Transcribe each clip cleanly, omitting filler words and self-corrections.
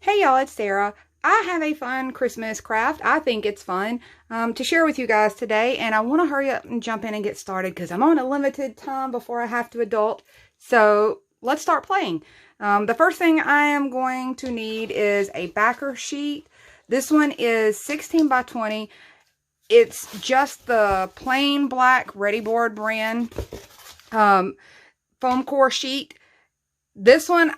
Hey y'all, it's Sarah. I have a fun Christmas craft. I think it's fun to share with you guys today, and I want to hurry up and jump in and get started because I'm on a limited time before I have to adult. So let's start playing. The first thing I am going to need is a backer sheet. This one is 16 by 20. It's just the plain black Readi-board brand foam core sheet. This one,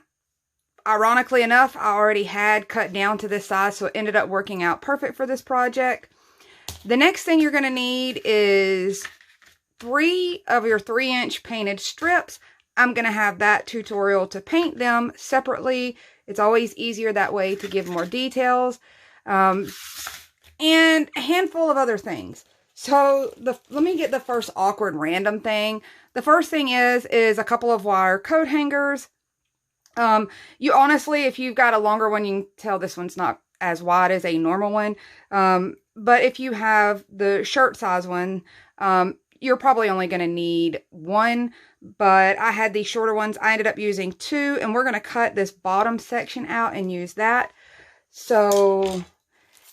ironically enough, I already had cut down to this size, so it ended up working out perfect for this project. The next thing you're going to need is 3 of your 3-inch painted strips. I'm going to have that tutorial to paint them separately. It's always easier that way to give more details. And a handful of other things. So let me get the first awkward random thing. The first thing is a couple of wire coat hangers. You honestly, if you've got a longer one, you can tell this one's not as wide as a normal one. But if you have the shirt size one, you're probably only going to need 1. But I had these shorter ones. I ended up using 2, and we're going to cut this bottom section out and use that. So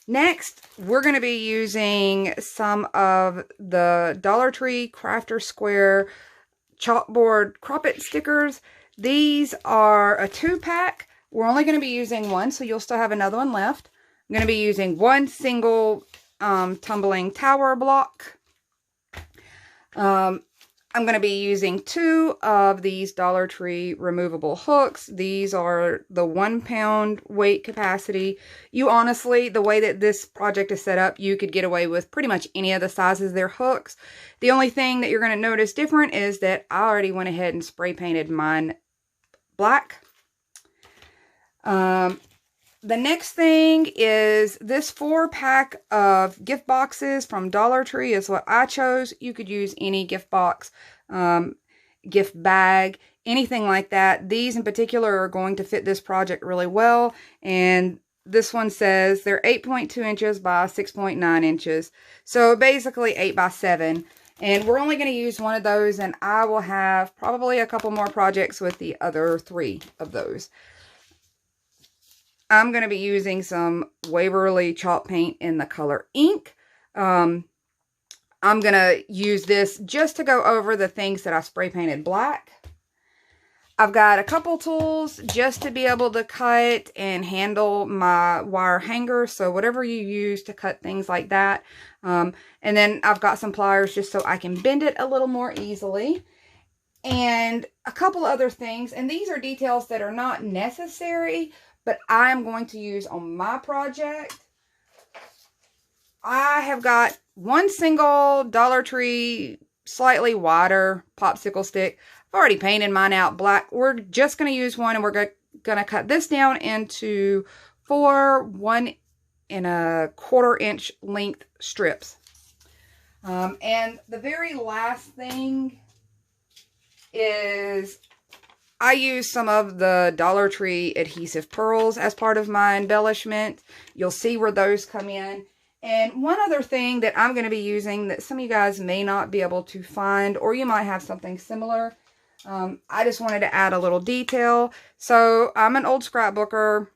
next, we're going to be using some of the Dollar Tree Crafter Square chalkboard crop it stickers. These are a 2-pack. We're only going to be using 1, so you'll still have another one left. I'm going to be using 1 single tumbling tower block. I'm going to be using 2 of these Dollar Tree removable hooks. These are the 1-pound weight capacity. You honestly, the way that this project is set up, you could get away with pretty much any of the sizes of their hooks. The only thing that you're going to notice different is that I already went ahead and spray painted mine black. The next thing is this 4-pack of gift boxes from Dollar Tree is what I chose. You could use any gift box, gift bag, anything like that. These in particular are going to fit this project really well. And this one says they're 8.2 inches by 6.9 inches. So basically 8 by 7. And we're only going to use 1 of those, and I will have probably a couple more projects with the other 3 of those. I'm going to be using some Waverly chalk paint in the color ink. I'm going to use this just to go over the things that I spray painted black. I've got a couple tools just to be able to cut and handle my wire hanger. So whatever you use to cut things like that. And then I've got some pliers just so I can bend it a little more easily. And a couple other things. And these are details that are not necessary, but I'm going to use on my project. I have got 1 single Dollar Tree, slightly wider popsicle stick. I've already painted mine out black. We're just going to use 1, and we're going to cut this down into 4 1¼ inch length strips. And the very last thing is I use some of the Dollar Tree adhesive pearls as part of my embellishment. You'll see where those come in. And one other thing that I'm going to be using that some of you guys may not be able to find, or you might have something similar. I just wanted to add a little detail. So I'm an old scrapbooker.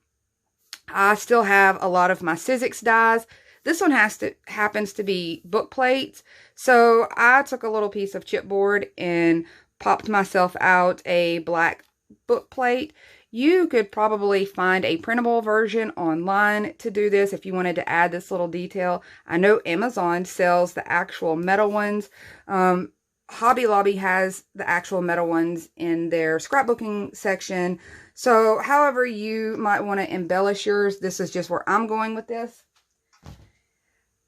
I still have a lot of my Sizzix dies. This one happens to be book plates. So I took a little piece of chipboard and popped myself out a black book plate. You could probably find a printable version online to do this if you wanted to add this little detail. I know Amazon sells the actual metal ones. Hobby Lobby has the actual metal ones in their scrapbooking section. So however you might want to embellish yours, this is just where I'm going with this.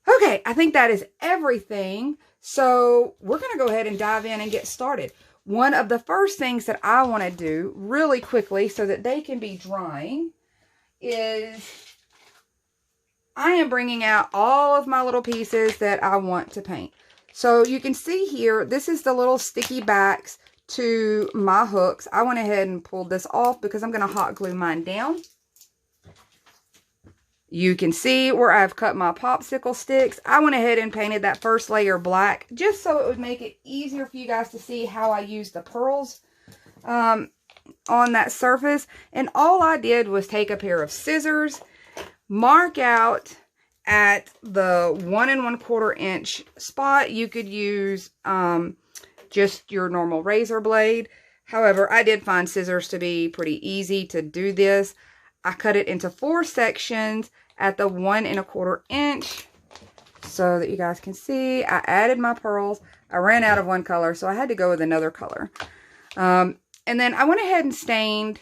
Okay, I think that is everything. So we're going to go ahead and dive in and get started. One of the first things that I want to do really quickly so that they can be drying is I am bringing out all of my little pieces that I want to paint. So you can see here, this is the little sticky backs to my hooks. I went ahead and pulled this off because I'm going to hot glue mine down. You can see where I've cut my popsicle sticks. I went ahead and painted that first layer black just so it would make it easier for you guys to see how I use the pearls. on that surface. And all I did was take a pair of scissors, mark out at the 1 1/4 inch spot. You could use just your normal razor blade. However, I did find scissors to be pretty easy to do this. I cut it into 4 sections at the 1 1/4 inch so that you guys can see. I added my pearls. I ran out of one color, so I had to go with another color. And then I went ahead and stained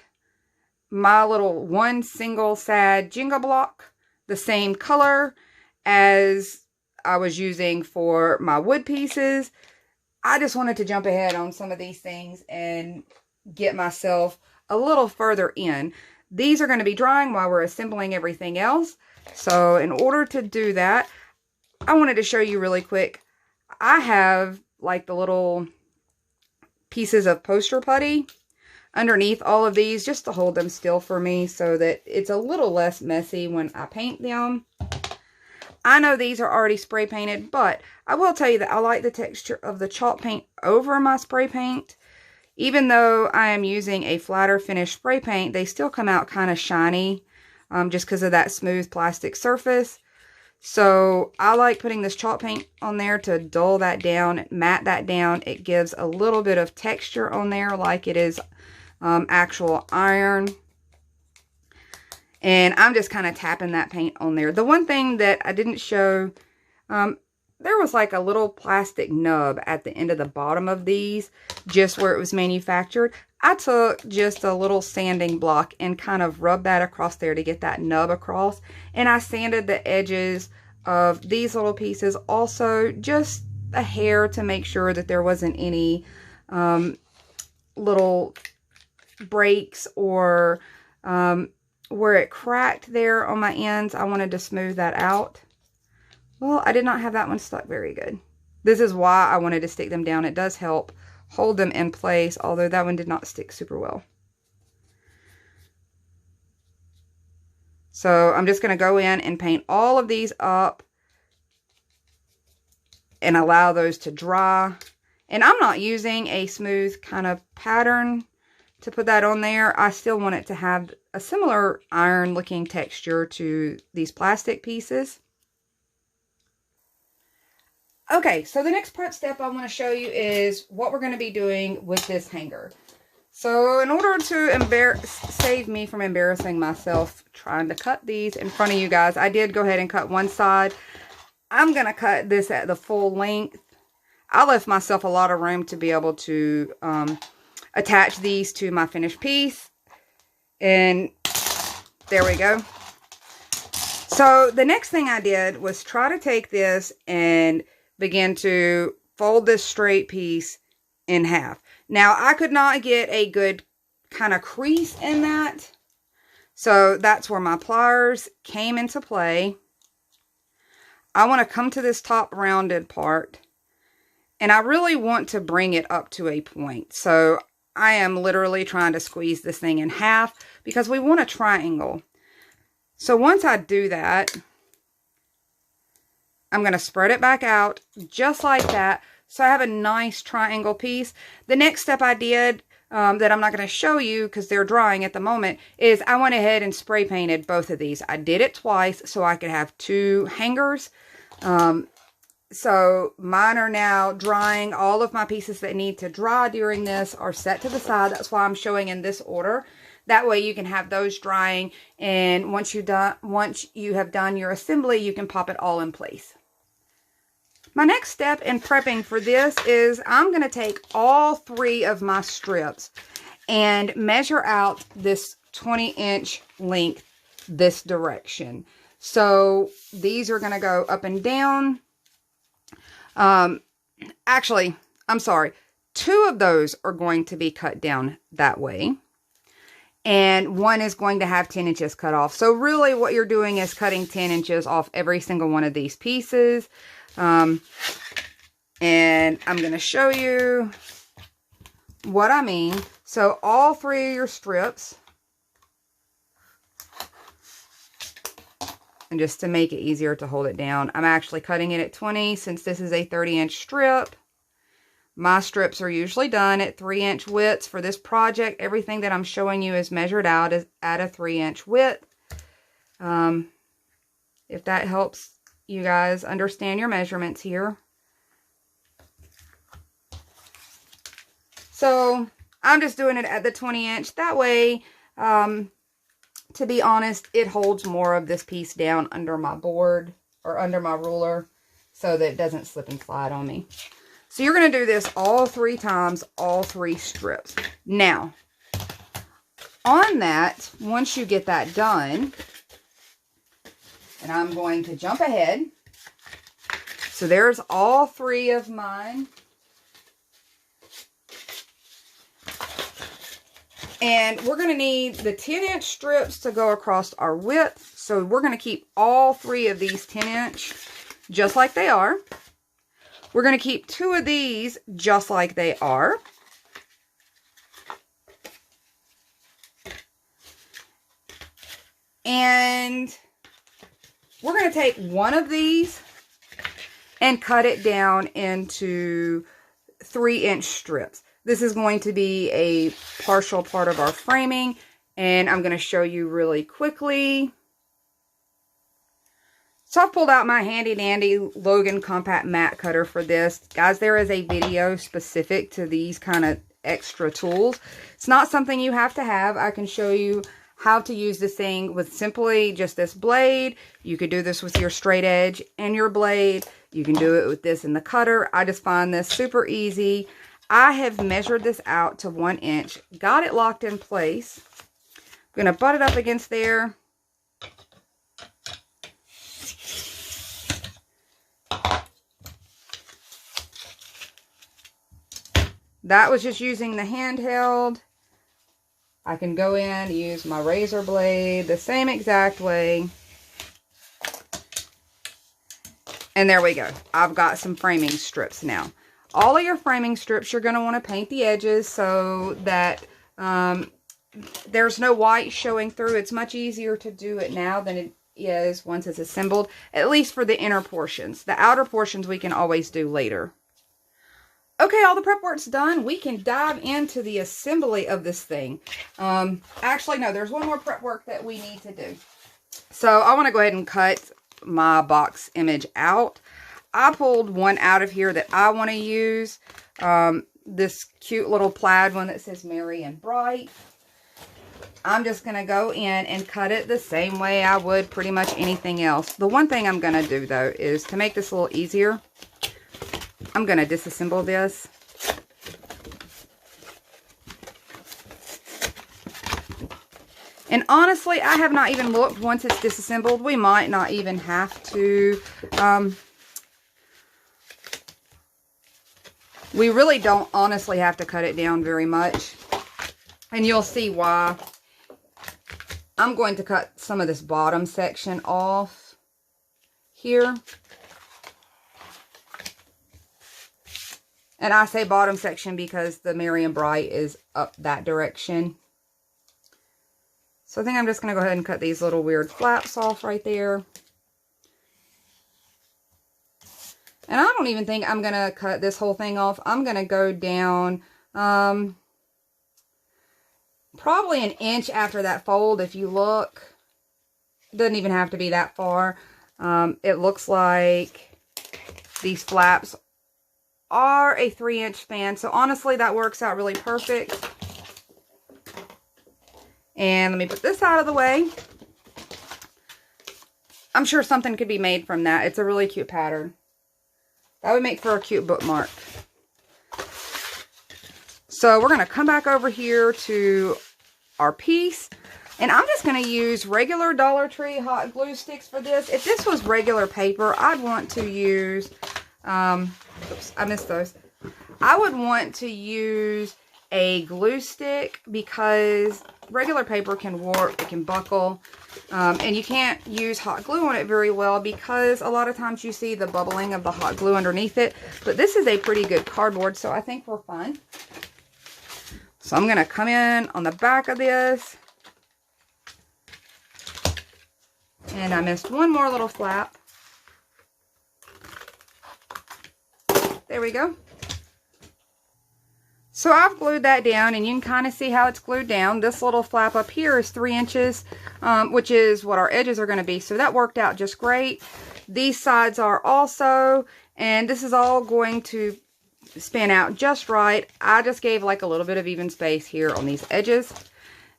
my little one single sad Jenga block the same color as I was using for my wood pieces. I just wanted to jump ahead on some of these things and get myself a little further in. These are going to be drying while we're assembling everything else. So in order to do that, I wanted to show you really quick. I have like the little pieces of poster putty underneath all of these just to hold them still for me so that it's a little less messy when I paint them. I know these are already spray painted, but I will tell you that I like the texture of the chalk paint over my spray paint. Even though I am using a flatter finish spray paint, they still come out kind of shiny just because of that smooth plastic surface. So I like putting this chalk paint on there to dull that down, matte that down. It gives a little bit of texture on there like it is actual iron. And I'm just kind of tapping that paint on there. The one thing that I didn't show, there was like a little plastic nub at the end of the bottom of these, just where it was manufactured. I took just a little sanding block and kind of rubbed that across there to get that nub across. And I sanded the edges of these little pieces also just a hair to make sure that there wasn't any little breaks or where it cracked there on my ends. I wanted to smooth that out. Well, I did not have that one stuck very good. This is why I wanted to stick them down. It does help hold them in place, although that one did not stick super well. So I'm just going to go in and paint all of these up and allow those to dry. And I'm not using a smooth kind of pattern to put that on there. I still want it to have a similar iron looking texture to these plastic pieces. Okay, so the next prep step I want to show you is what we're going to be doing with this hanger. So in order to save me from embarrassing myself trying to cut these in front of you guys, I did go ahead and cut one side. I'm going to cut this at the full length. I left myself a lot of room to be able to attach these to my finished piece. And there we go. So the next thing I did was try to take this and begin to fold this straight piece in half. Now, I could not get a good kind of crease in that. So that's where my pliers came into play. I want to come to this top rounded part. And I really want to bring it up to a point. So I am literally trying to squeeze this thing in half because we want a triangle. So once I do that, I'm going to spread it back out just like that. So I have a nice triangle piece. The next step I did that I'm not going to show you because they're drying at the moment is I went ahead and spray painted both of these. I did it twice so I could have 2 hangers. So mine are now drying. All of my pieces that need to dry during this are set to the side. That's why I'm showing in this order. That way you can have those drying, and once you have done your assembly, you can pop it all in place. My next step in prepping for this is I'm going to take all 3 of my strips and measure out this 20-inch length this direction. So these are going to go up and down. Actually, I'm sorry. 2 of those are going to be cut down that way. And 1 is going to have 10 inches cut off. So really what you're doing is cutting 10 inches off every single one of these pieces. And I'm going to show you what I mean. So all 3 of your strips. And just to make it easier to hold it down, I'm actually cutting it at 20 since this is a 30-inch strip. My strips are usually done at 3-inch widths. For this project, everything that I'm showing you is measured out at a 3-inch width. If that helps you guys understand your measurements here. So I'm just doing it at the 20-inch. That way, to be honest, it holds more of this piece down under my board or under my ruler so that it doesn't slip and slide on me. So you're going to do this all 3 times, all 3 strips. Now, on that, once you get that done, and I'm going to jump ahead. So there's all 3 of mine. And we're going to need the 10-inch strips to go across our width. So we're going to keep all 3 of these 10-inch just like they are. We're going to keep 2 of these just like they are. And we're going to take one of these and cut it down into 3-inch strips. This is going to be a partial part of our framing, and I'm going to show you really quickly. So I've pulled out my handy dandy Logan compact mat cutter for this. Guys, there is a video specific to these kind of extra tools. It's not something you have to have. I can show you how to use this thing with simply just this blade. You could do this with your straight edge and your blade. You can do it with this and the cutter. I just find this super easy. I have measured this out to 1 inch, got it locked in place. I'm going to butt it up against there. That was just using the handheld. I can go in and use my razor blade the same exact way. And there we go. I've got some framing strips now. All of your framing strips, you're going to want to paint the edges so that there's no white showing through. It's much easier to do it now than it is once it's assembled, at least for the inner portions. The outer portions we can always do later. Okay, all the prep work's done. We can dive into the assembly of this thing. Actually, no, there's one more prep work that we need to do. So I want to go ahead and cut my box image out. I pulled one out of here that I want to use. This cute little plaid one that says Merry and Bright. I'm just going to go in and cut it the same way I would pretty much anything else. The one thing I'm going to do, though, is to make this a little easier, I'm going to disassemble this. And honestly, I have not even looked once it's disassembled. We might not even have to. We really don't honestly have to cut it down very much. And you'll see why. I'm going to cut some of this bottom section off here. And I say bottom section because the Merry and Bright is up that direction. So I think I'm just going to go ahead and cut these little weird flaps off right there. And I don't even think I'm going to cut this whole thing off. I'm going to go down probably an inch after that fold. If you look, it doesn't even have to be that far. It looks like these flaps are a 3-inch span. So honestly, that works out really perfect. And let me put this out of the way. I'm sure something could be made from that. It's a really cute pattern. That would make for a cute bookmark. So we're going to come back over here to our piece. And I'm just going to use regular Dollar Tree hot glue sticks for this. If this was regular paper, I'd want to use... oops, I missed those. I would want to use a glue stick because regular paper can warp, it can buckle, and you can't use hot glue on it very well because a lot of times you see the bubbling of the hot glue underneath it. But this is a pretty good cardboard, so I think we're fine. So I'm going to come in on the back of this. And I missed one more little flap. There we go. So I've glued that down, and you can kind of see how it's glued down. This little flap up here is 3 inches, which is what our edges are going to be. So that worked out just great. These sides are also, and this is all going to span out just right. I just gave like a little bit of even space here on these edges.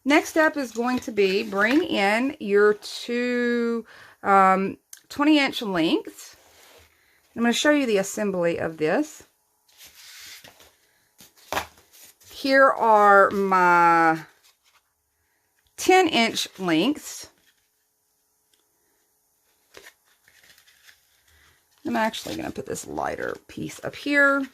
Next step is going to be bring in your two 20-inch lengths. I'm going to show you the assembly of this. Here are my 10-inch lengths. I'm actually going to put this lighter piece up here.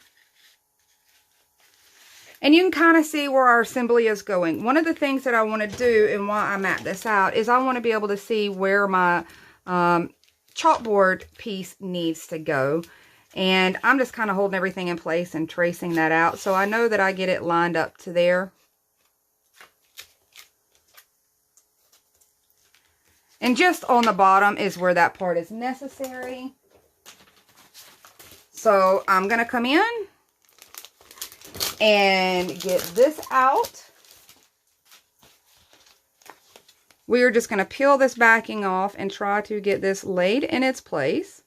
And you can kind of see where our assembly is going. One of the things that I want to do, and why I map this out, is I want to be able to see where my chalkboard piece needs to go. And I'm just kind of holding everything in place and tracing that out. So I know that I get it lined up to there. And just on the bottom is where that part is necessary. So I'm going to come in and get this out. We are just going to peel this backing off and try to get this laid in its place.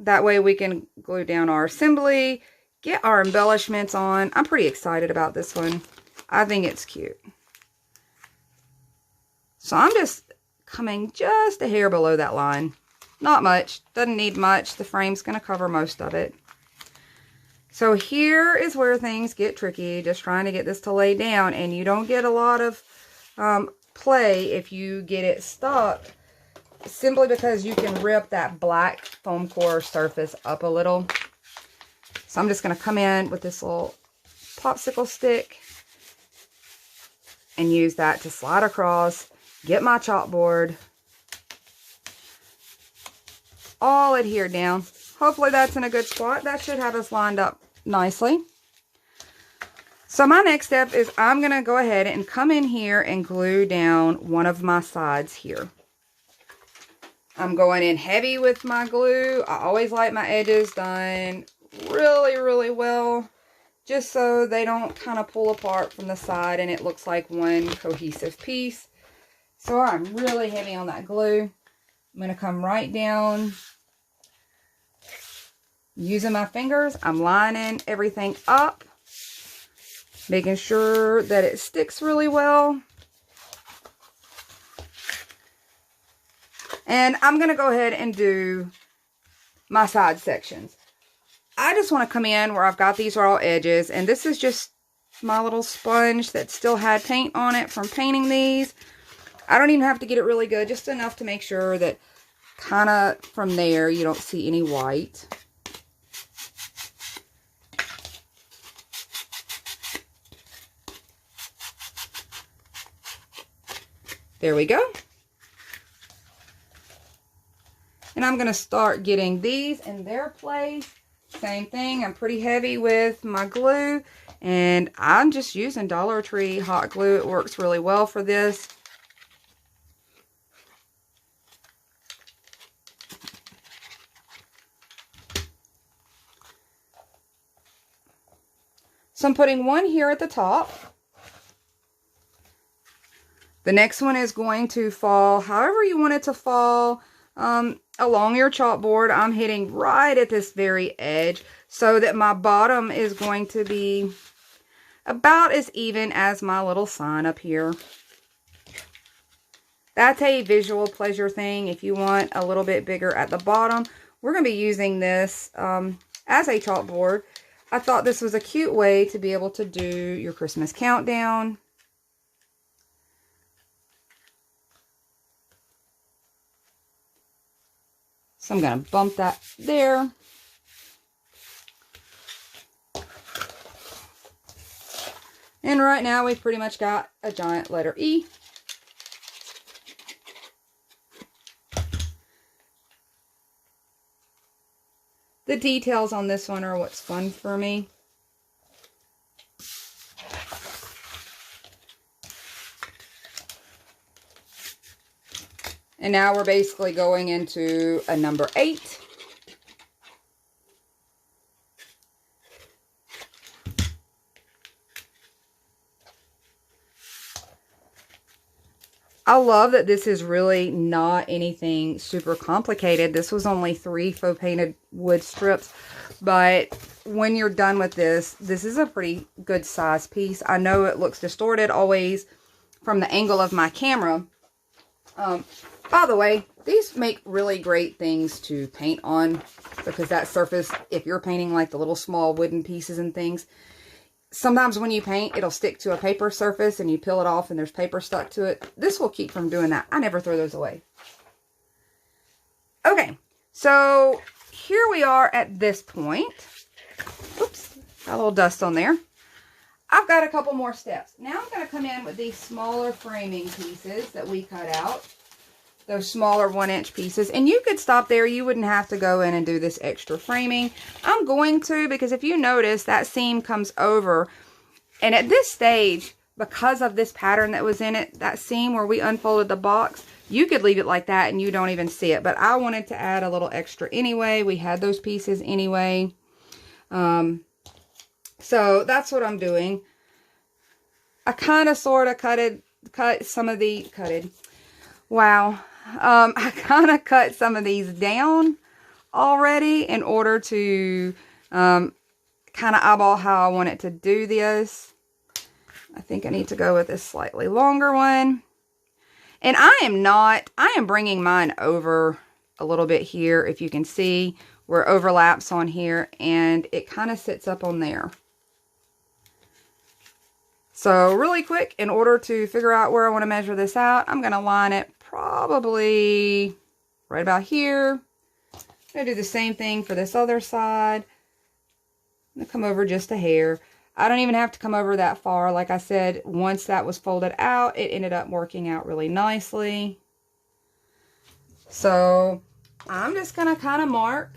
That way we can glue down our assembly, get our embellishments on. I'm pretty excited about this one. I think it's cute. So I'm just coming just a hair below that line. Not much. Doesn't need much. The frame's going to cover most of it. So here is where things get tricky. Just trying to get this to lay down. And you don't get a lot of play if you get it stuck. Simply because you can rip that black foam core surface up a little. So I'm just going to come in with this little popsicle stick and use that to slide across, get my chalkboard all adhered down. Hopefully that's in a good spot. That should have us lined up nicely. So my next step is I'm going to go ahead and come in here and glue down one of my sides here. I'm going in heavy with my glue. I always like my edges done really, really well, just so they don't kind of pull apart from the side and it looks like one cohesive piece. So I'm really heavy on that glue. I'm going to come right down. Using my fingers, I'm lining everything up, making sure that it sticks really well. And I'm going to go ahead and do my side sections. I just want to come in where I've got these raw edges. And this is just my little sponge that still had paint on it from painting these. I don't even have to get it really good. Just enough to make sure that kind of from there you don't see any white. There we go. And I'm going to start getting these in their place. Same thing. I'm pretty heavy with my glue. And I'm just using Dollar Tree hot glue. It works really well for this. So I'm putting one here at the top. The next one is going to fall however you want it to fall. Along your chalkboard, I'm hitting right at this very edge so that my bottom is going to be about as even as my little sign up here. That's a visual pleasure thing. If you want a little bit bigger at the bottom, we're going to be using this as a chalkboard. I thought this was a cute way to be able to do your Christmas countdown. So I'm going to bump that there. And right now we've pretty much got a giant letter E. The details on this one are what's fun for me. And now we're basically going into a number 8. I love that this is really not anything super complicated. This was only 3 faux painted wood strips, but when you're done with this, this is a pretty good size piece. I know it looks distorted always from the angle of my camera. By the way, these make really great things to paint on, because that surface, if you're painting like the little small wooden pieces and things, sometimes when you paint, it'll stick to a paper surface and you peel it off and there's paper stuck to it. This will keep from doing that. I never throw those away. Okay, so here we are at this point. Oops, got a little dust on there. I've got a couple more steps. Now I'm going to come in with these smaller framing pieces that we cut out. Those smaller 1-inch pieces. And you could stop there. You wouldn't have to go in and do this extra framing. I'm going to, because if you notice, that seam comes over. And at this stage, because of this pattern that was in it, that seam where we unfolded the box, you could leave it like that and you don't even see it. But I wanted to add a little extra anyway. We had those pieces anyway. So that's what I'm doing. I kind of sort of cut some of the, I kind of cut some of these down already in order to kind of eyeball how I want it to do this. I think I need to go with this slightly longer one. And I am bringing mine over a little bit here. If you can see where it overlaps on here, and it kind of sits up on there. So really quick, in order to figure out where I want to measure this out, I'm going to line it probably right about here. I'm going to do the same thing for this other side. I'm going to come over just a hair. I don't even have to come over that far. Like I said, once that was folded out, it ended up working out really nicely. So I'm just going to kind of mark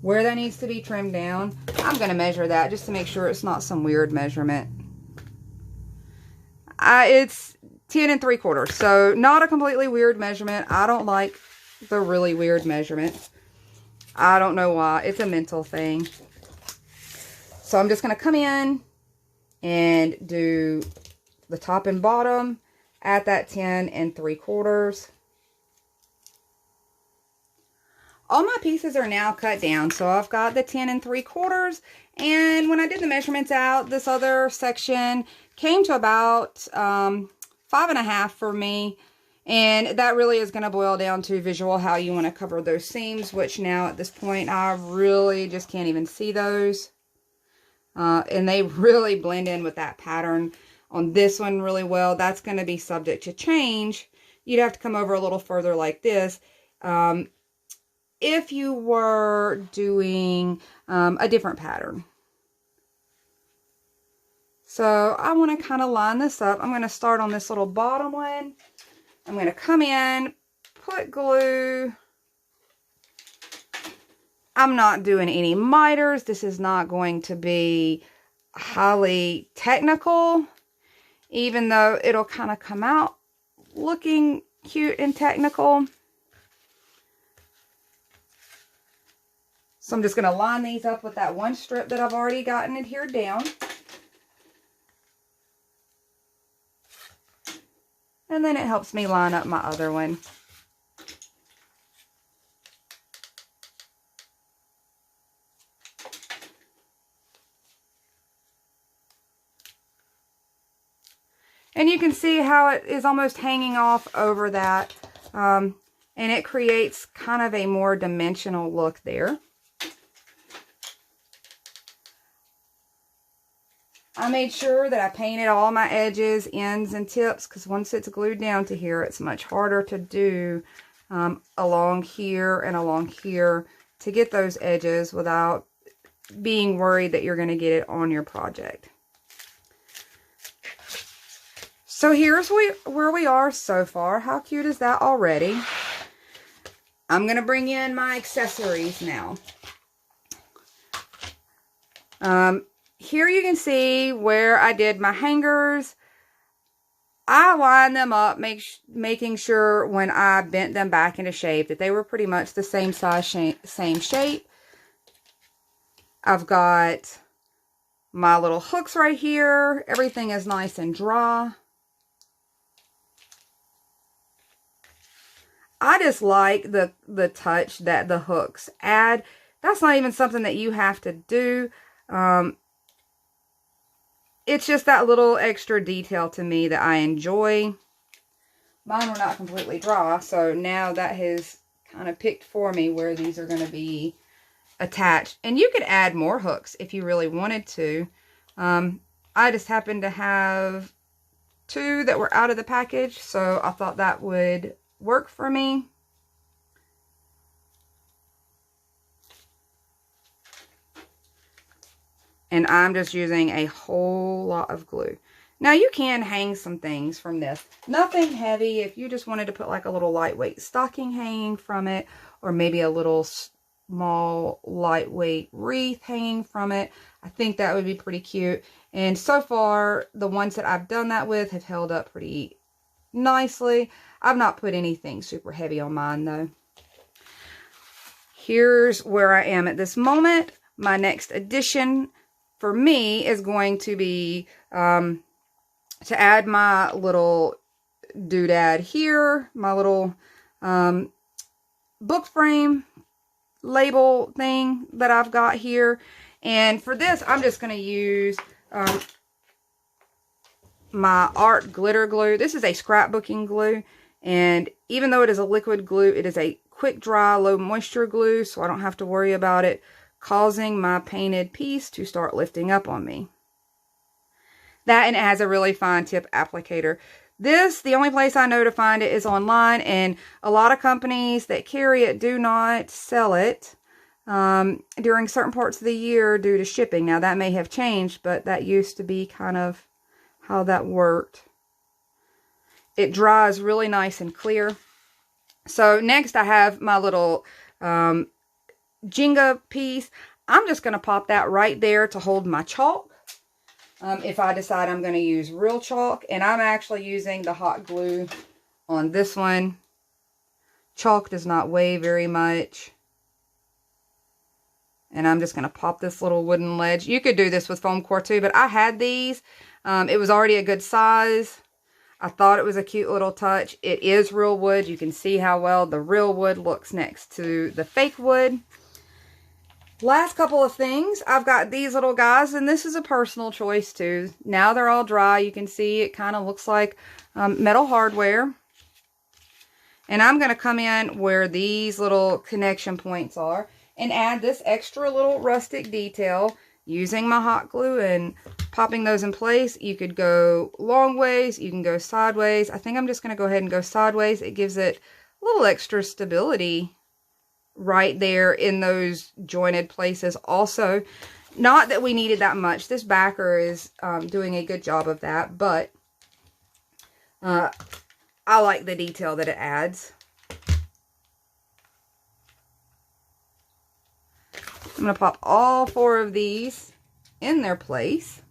where that needs to be trimmed down. I'm going to measure that just to make sure it's not some weird measurement. It's 10 3/4, so not a completely weird measurement. I don't like the really weird measurements. I don't know why. It's a mental thing. So I'm just going to come in and do the top and bottom at that 10 3/4. All my pieces are now cut down, so I've got the 10 3/4, and when I did the measurements out, this other section came to about 5.5 for me, and that really is going to boil down to visual how you want to cover those seams, which now at this point I really just can't even see those, and they really blend in with that pattern on this one really well. That's going to be subject to change. You'd have to come over a little further like this. If you were doing a different pattern. So I want to kind of line this up. I'm going to start on this little bottom one. I'm going to come in, put glue. I'm not doing any miters. This is not going to be highly technical, even though it'll kind of come out looking cute and technical. So I'm just going to line these up with that one strip that I've already gotten adhered down. And then it helps me line up my other one. And you can see how it is almost hanging off over that. And it creates kind of a more dimensional look there. I made sure that I painted all my edges, ends, and tips, because once it's glued down to here, it's much harder to do along here and along here to get those edges without being worried that you're going to get it on your project. So here's where we are so far. How cute is that already? I'm going to bring in my accessories now. Here you can see where I did my hangers. I lined them up, making sure when I bent them back into shape that they were pretty much the same size, same shape. I've got my little hooks right here. Everything is nice and dry. I just like the touch that the hooks add. That's not even something that you have to do. It's just that little extra detail to me that I enjoy. Mine were not completely dry, so now that has kind of picked for me where these are going to be attached. And you could add more hooks if you really wanted to. I just happened to have 2 that were out of the package, so I thought that would work for me. And I'm just using a whole lot of glue. Now you can hang some things from this. Nothing heavy. If you just wanted to put like a little lightweight stocking hanging from it, or maybe a little small lightweight wreath hanging from it, I think that would be pretty cute. And so far, the ones that I've done that with have held up pretty nicely. I've not put anything super heavy on mine though. Here's where I am at this moment. My next addition for me is going to be to add my little doodad here, my little book frame label thing that I've got here. And for this, I'm just going to use my art glitter glue. This is a scrapbooking glue, and even though it is a liquid glue, it is a quick dry, low moisture glue, so I don't have to worry about it causing my painted piece to start lifting up on me. That, and it has a really fine tip applicator. This, the only place I know to find it is online, and a lot of companies that carry it do not sell it during certain parts of the year due to shipping. Now that may have changed, but that used to be kind of how that worked. It dries really nice and clear. So next I have my little Jenga piece. I'm just going to pop that right there to hold my chalk. If I decide I'm going to use real chalk, and I'm actually using the hot glue on this one. Chalk does not weigh very much. And I'm just going to pop this little wooden ledge. You could do this with foam core too, but I had these. It was already a good size. I thought it was a cute little touch. It is real wood. You can see how well the real wood looks next to the fake wood. Last couple of things, I've got these little guys, and this is a personal choice too. Now they're all dry. You can see it kind of looks like metal hardware. And I'm going to come in where these little connection points are and add this extra little rustic detail using my hot glue and popping those in place. You could go long ways, you can go sideways. I think I'm just going to go ahead and go sideways. It gives it a little extra stability right there in those jointed places also. Not that we needed that much. This backer is doing a good job of that, but I like the detail that it adds. I'm going to pop all 4 of these in their place.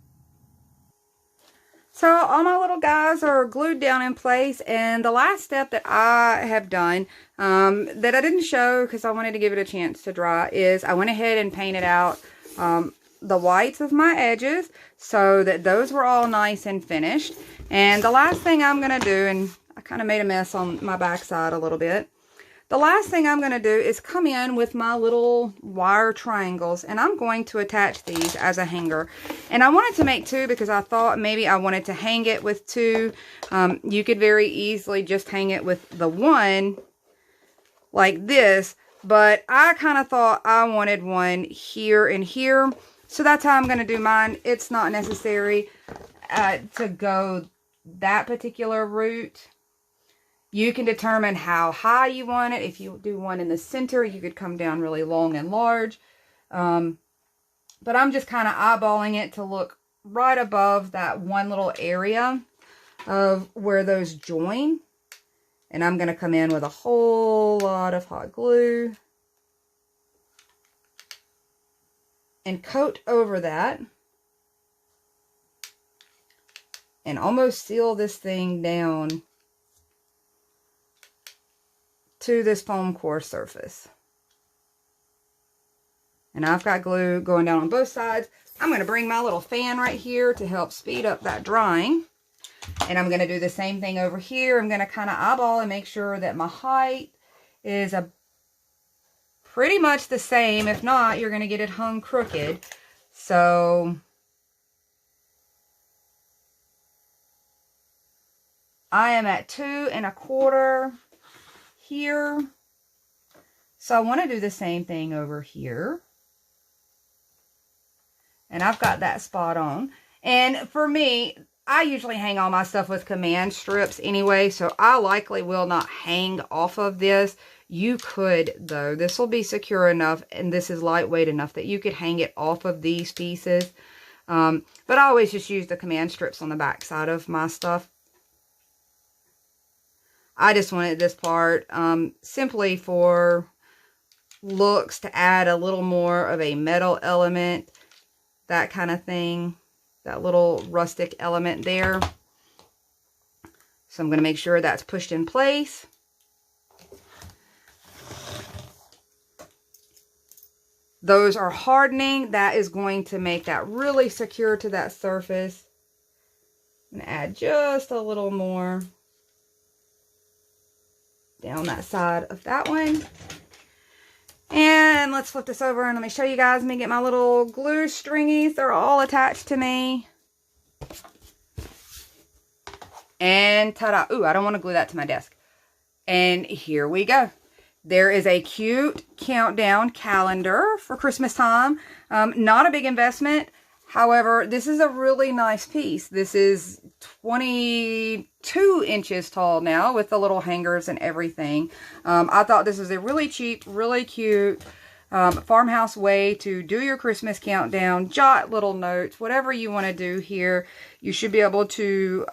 So all my little guys are glued down in place, and the last step that I have done that I didn't show because I wanted to give it a chance to dry is I went ahead and painted out the whites of my edges so that those were all nice and finished. And the last thing I'm going to do, and I kind of made a mess on my backside a little bit. The last thing I'm going to do is come in with my little wire triangles, and I'm going to attach these as a hanger. And I wanted to make 2 because I thought maybe I wanted to hang it with 2. You could very easily just hang it with the 1 like this, but I kind of thought I wanted one here and here. So that's how I'm going to do mine. It's not necessary to go that particular route. You can determine how high you want it. If you do one in the center, you could come down really long and large. But I'm just kind of eyeballing it to look right above that one little area of where those join. And I'm going to come in with a whole lot of hot glue and coat over that. And almost seal this thing down to this foam core surface. And I've got glue going down on both sides. I'm going to bring my little fan right here to help speed up that drying. And I'm going to do the same thing over here. I'm going to kind of eyeball and make sure that my height is pretty much the same. If not, you're going to get it hung crooked. So I am at 2 1/4 here. So I want to do the same thing over here. And I've got that spot on. And for me, I usually hang all my stuff with command strips anyway, so I likely will not hang off of this. You could, though. This will be secure enough, and this is lightweight enough that you could hang it off of these pieces. But I always just use the command strips on the back side of my stuff. I just wanted this part simply for looks, to add a little more of a metal element, that kind of thing. That little rustic element there. So I'm going to make sure that's pushed in place. Those are hardening. That is going to make that really secure to that surface. I'm going to add just a little more down that side of that one. And let's flip this over and let me show you guys. Let me get my little glue stringies. They're all attached to me. And ta-da. Ooh, I don't want to glue that to my desk. And here we go. There is a cute countdown calendar for Christmas time. Not a big investment. However, this is a really nice piece. This is 22 inches tall now with the little hangers and everything. I thought this was a really cheap, really cute farmhouse way to do your Christmas countdown. Jot little notes, whatever you want to do here. You should be able to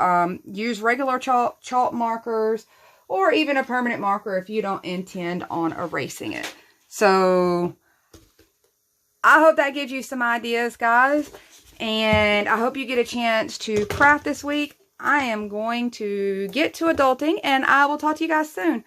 use regular chalk markers or even a permanent marker if you don't intend on erasing it. So I hope that gives you some ideas, guys. And I hope you get a chance to craft this week. I am going to get to adulting, and I will talk to you guys soon.